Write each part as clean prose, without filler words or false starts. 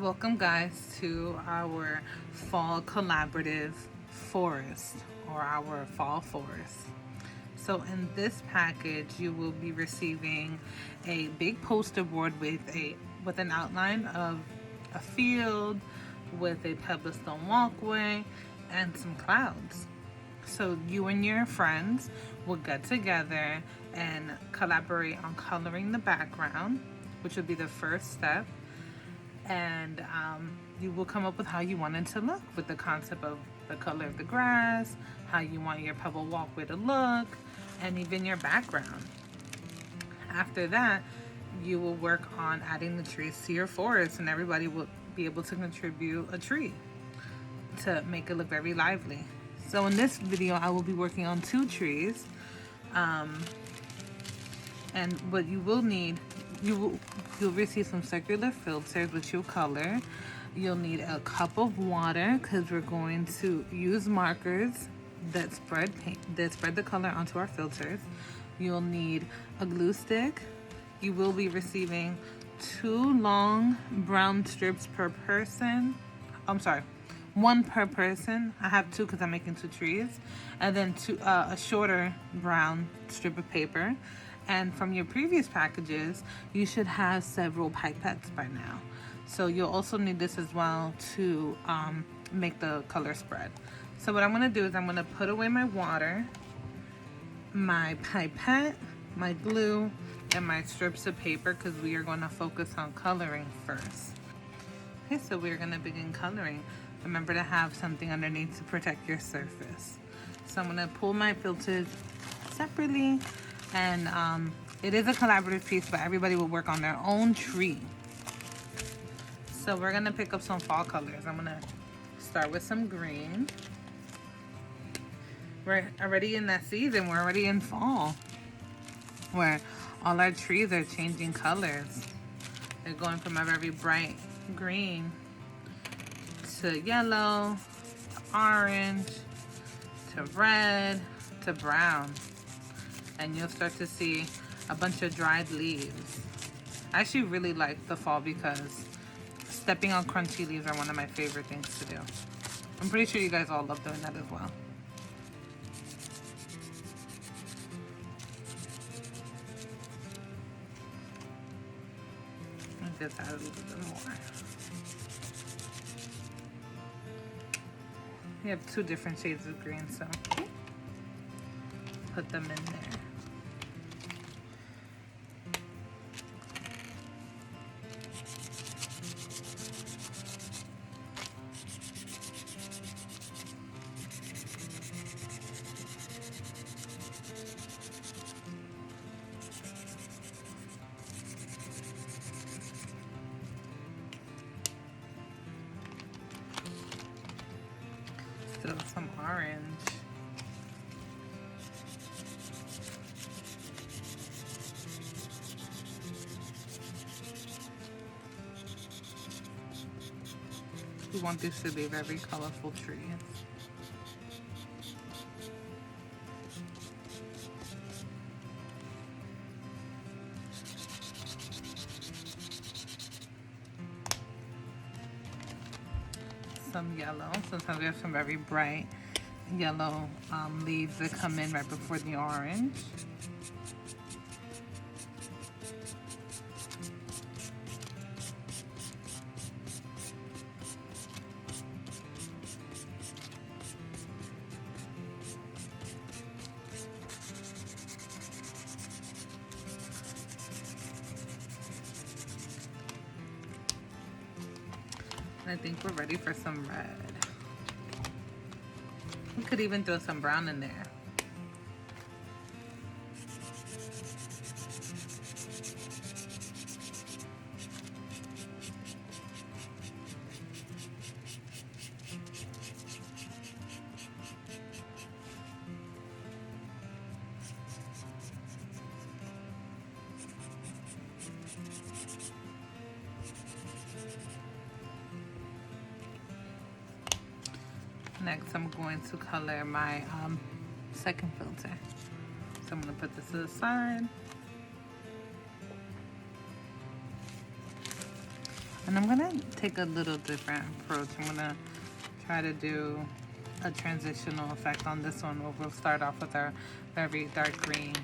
Welcome, guys, to our fall collaborative forest or our fall forest. So, in this package, you will be receiving a big poster board with an outline of a field with a pebblestone walkway and some clouds. So you and your friends will get together and collaborate on coloring the background, which would be the first step. And you will come up with how you want it to look with the concept of the color of the grass, how you want your pebble walkway to look, and even your background. After that, you will work on adding the trees to your forest, and everybody will be able to contribute a tree to make it look very lively. So in this video, I will be working on 2 trees. And what you will need, you'll receive some circular filters which you'll color. You'll need a cup of water because we're going to use markers that spread the color onto our filters. You'll need a glue stick. You will be receiving 2 long brown strips per person. I'm sorry, 1 per person. I have 2 because I'm making 2 trees, and then a shorter brown strip of paper. And from your previous packages, you should have several pipettes by now. So you'll also need this as well to make the color spread. So what I'm gonna do is I'm gonna put away my water, my pipette, my glue, and my strips of paper because we are gonna focus on coloring first. Okay, so we're gonna begin coloring. Remember to have something underneath to protect your surface. So I'm gonna pull my filters separately, and it is a collaborative piece, but everybody will work on their own tree. So we're gonna pick up some fall colors. I'm gonna start with some green. We're already in that season, we're already in fall, where all our trees are changing colors. They're going from a very bright green to yellow, to orange, to red, to brown. And you'll start to see a bunch of dried leaves. I actually really like the fall because stepping on crunchy leaves are one of my favorite things to do. I'm pretty sure you guys all love doing that as well. Let me just add a little bit more. We have 2 different shades of green, so put them in there. Still some orange. We want this to be very colorful trees. Some yellow. Sometimes we have some very bright yellow leaves that come in right before the orange. I think we're ready for some red. We could even throw some brown in there. Next, I'm going to color my second filter. So I'm going to put this to the side. And I'm gonna take a little different approach. I'm gonna try to do a transitional effect on this one where we'll start off with our very dark green.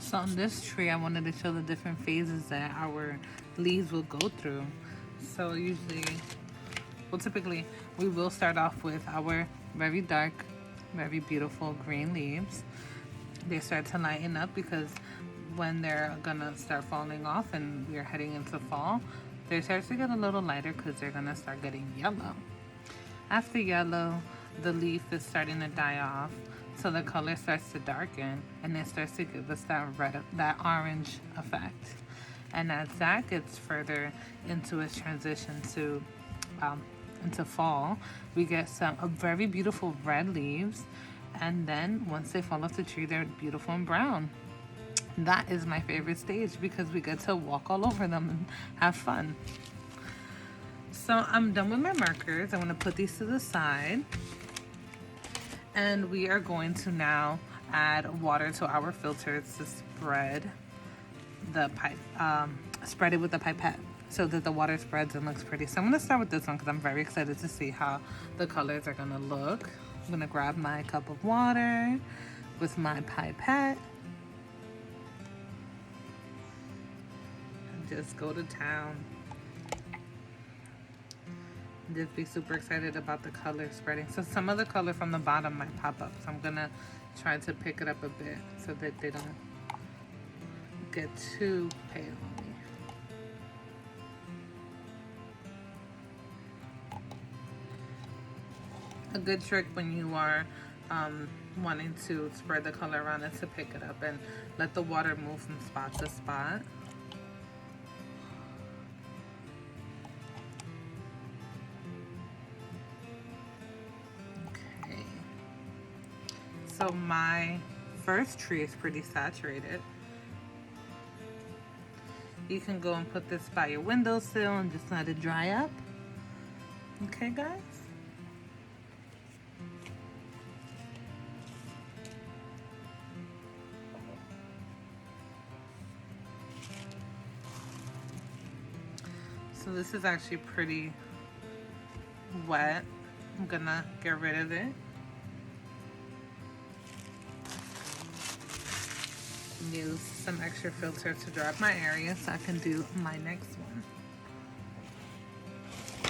So on this tree, I wanted to show the different phases that our leaves will go through. So usually, well, typically, we will start off with our very dark, very beautiful green leaves. They start to lighten up because when they're gonna start falling off and we're heading into fall, they start to get a little lighter because they're gonna start getting yellow. After yellow, the leaf is starting to die off, so the color starts to darken and it starts to give us that orange effect. And as that gets further into its transition to into fall, we get some very beautiful red leaves, and then once they fall off the tree, they're beautiful and brown. That is my favorite stage because we get to walk all over them and have fun. So I'm done with my markers. I'm going to put these to the side. And we are going to now add water to our filters to spread the pipe, spread it with the pipette. so that the water spreads and looks pretty. So I'm gonna start with this one because I'm very excited to see how the colors are gonna look. I'm gonna grab my cup of water with my pipette and just go to town. Just be super excited about the color spreading. So some of the color from the bottom might pop up. So I'm gonna try to pick it up a bit so that they don't get too pale on me. A good trick when you are wanting to spread the color around is to pick it up and let the water move from spot to spot. Okay. So my first tree is pretty saturated. You can go and put this by your windowsill and just let it dry up. Okay, guys? So this is actually pretty wet. I'm gonna get rid of it. Use some extra filter to dry up my area so I can do my next one.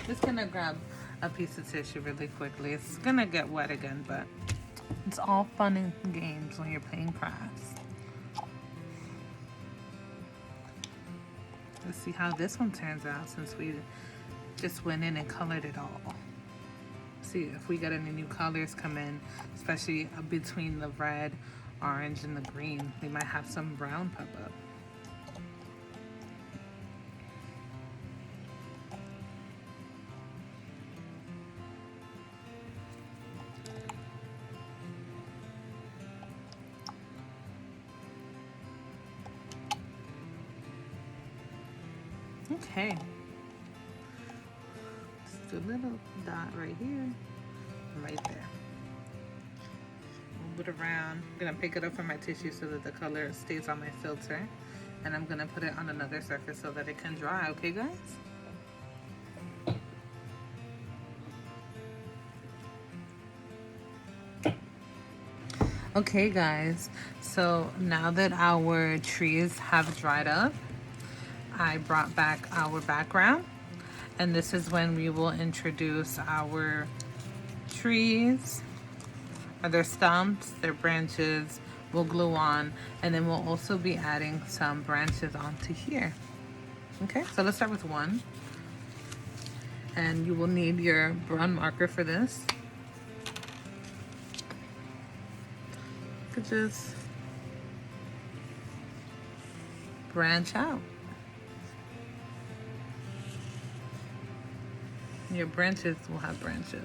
Just gonna grab a piece of tissue really quickly. It's gonna get wet again, but it's all fun and games when you're playing crafts. Let's see how this one turns out since we just went in and colored it all. See if we got any new colors come in, especially between the red, orange, and the green. We might have some brown pop up. Okay. Just a little dot right here, right there. Move it around. I'm gonna pick it up from my tissue so that the color stays on my filter. And I'm gonna put it on another surface so that it can dry, okay guys? Okay guys, so now that our trees have dried up, I brought back our background, and this is when we will introduce our trees, or their stumps, their branches, we'll glue on, and then we'll also be adding some branches onto here. Okay, so let's start with one. And you will need your brown marker for this. You could just branch out. Your branches will have branches.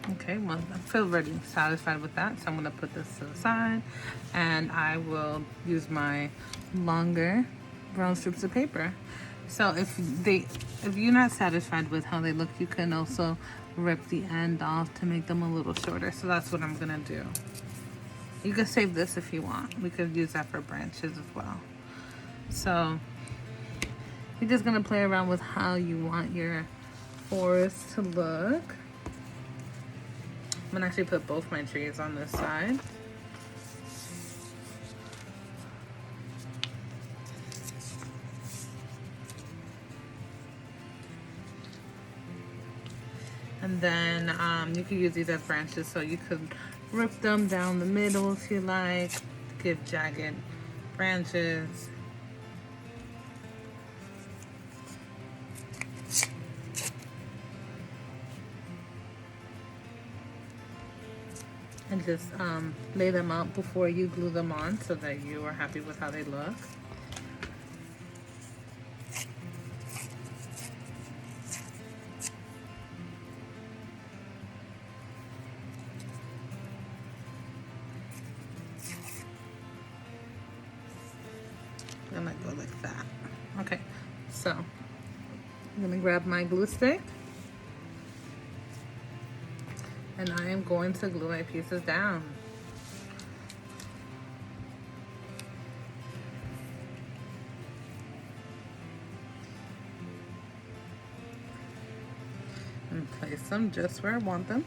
Okay, well, I feel really satisfied with that, so I'm gonna put this to the side, and I will use my longer brown strips of paper. So if you're not satisfied with how they look, you can also rip the end off to make them a little shorter. So that's what I'm gonna do. You can save this if you want. We could use that for branches as well. So you're just gonna play around with how you want your forest to look. I'm gonna actually put both my trees on this side. And then you could use these as branches, so you could rip them down the middle if you like, give jagged branches. and just lay them out before you glue them on so that you are happy with how they look. I'm gonna go like that. Okay, so I'm gonna grab my glue stick and I am going to glue my pieces down. And place them just where I want them.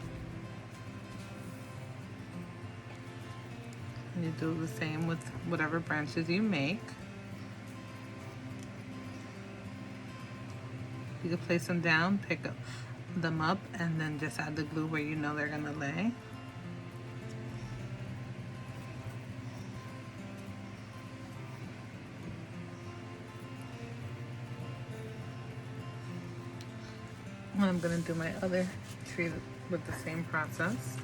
And you do the same with whatever branches you make. You can place them down, pick them up, and then just add the glue where you know they're gonna lay. And I'm gonna do my other tree with the same process.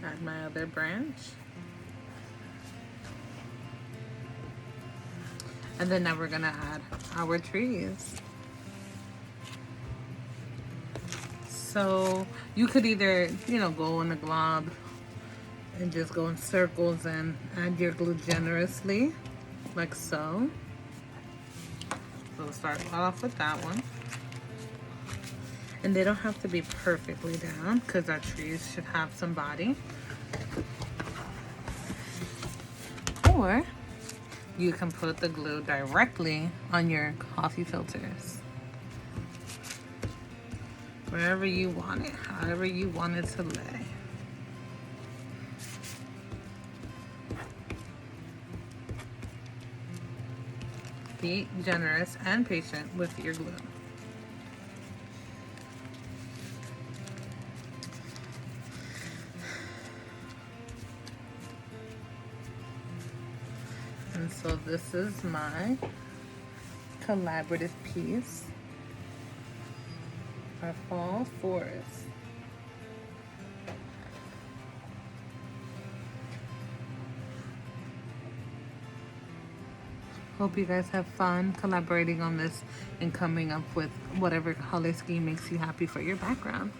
Add my other branch. And then now we're gonna add our trees. So you could either, go in a glob and just go in circles and add your glue generously, like so. So we'll start off with that one. And they don't have to be perfectly down because our trees should have some body. Or you can put the glue directly on your coffee filters. Wherever you want it, however you want it to lay. Be generous and patient with your glue. And so this is my collaborative piece, our fall forest. Hope you guys have fun collaborating on this and coming up with whatever color scheme makes you happy for your background.